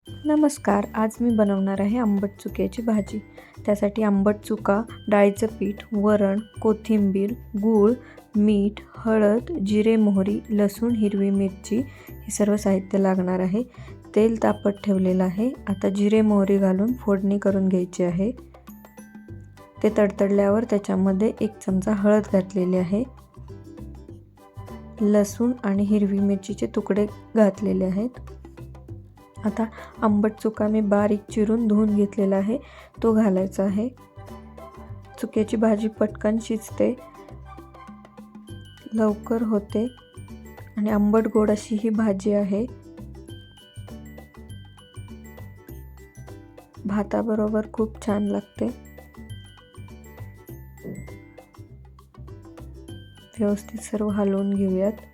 नमस्कार, आज मी बनवणार आहे आंबट चुक्याची भाजी। त्यासाठी आंबट चुका, डाळीचं पीठ, वरण, कोथिंबीर, गूळ, मीठ, हळद, जिरे, मोहरी, लसूण, हिरवी मिरची हे सर्व साहित्य लागणार आहे। तेल तापत ठेवलेलं आहे। आता जिरे मोहरी घालून फोडणी करून घ्यायची आहे। ते तडतडल्यावर त्याच्यामध्ये 1 चमचा हळद घातलेली आहे। लसूण आणि हिरवी मिरचीचे तुकडे घातलेले आहेत। आता आंबट चुका मी बारीक चिरून धुवून घेतलेला आहे, तो घालायचा आहे। चुक्याची भाजी पटकन शिजते, लवकर होते आणि आंबट गोड अशी ही भाजी आहे। भाताबरोबर खूप छान लागते। व्यवस्थित सर्व हलवून घेऊयात।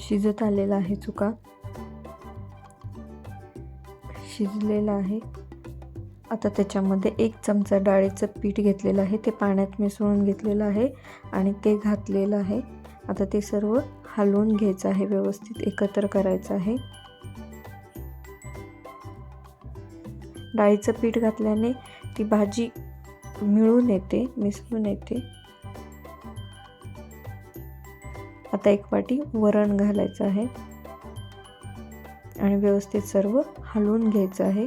शिजत आलेला आहे, चुका शिजलेला आहे। आता त्याच्यामध्ये 1 चमचा डाळीचं पीठ घेतलेलं आहे, ते पाण्यात मिसळून घेतलेलं आहे आणि ते घातलेलं आहे। आता ते सर्व हलवून घ्यायचं आहे, व्यवस्थित एकत्र करायचं आहे। डाळीचं पीठ घातल्याने ती भाजी मिळून येते, मिसळून येते। आता 1 वाटी वरण घालायचं आहे आणि व्यवस्थित सर्व हलवून घ्यायचं आहे।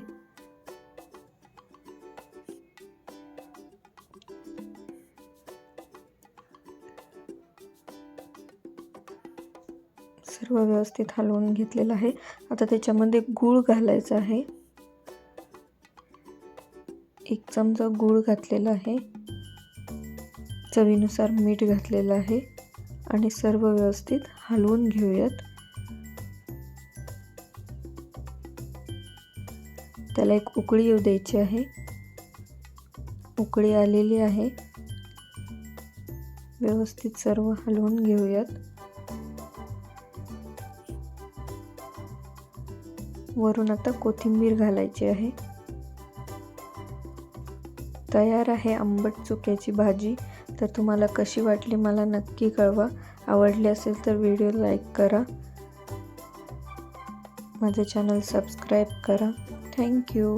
सर्व व्यवस्थित हलवून घेतलेलं आहे। आता त्याच्यामध्ये गूळ घालायचा आहे। 1 चमचा गूळ घातलेला आहे। चवीनुसार मीठ घातलेलं आहे आणि सर्व व्यवस्थित हलवून घेऊयात। त्याला 1 उकळी येऊ द्यायची आहे। उकळी आलेली आहे। व्यवस्थित सर्व हलवून घेऊयात। वरून आता कोथिंबीर घालायची आहे। तयार आहे आंबट चुक्याची भाजी। तर तुम्हाला कशी वाटली मला नक्की कळवा। आवडली असेल तर व्हिडिओ लाईक करा, माझे चॅनल सबस्क्राईब करा। Thank you.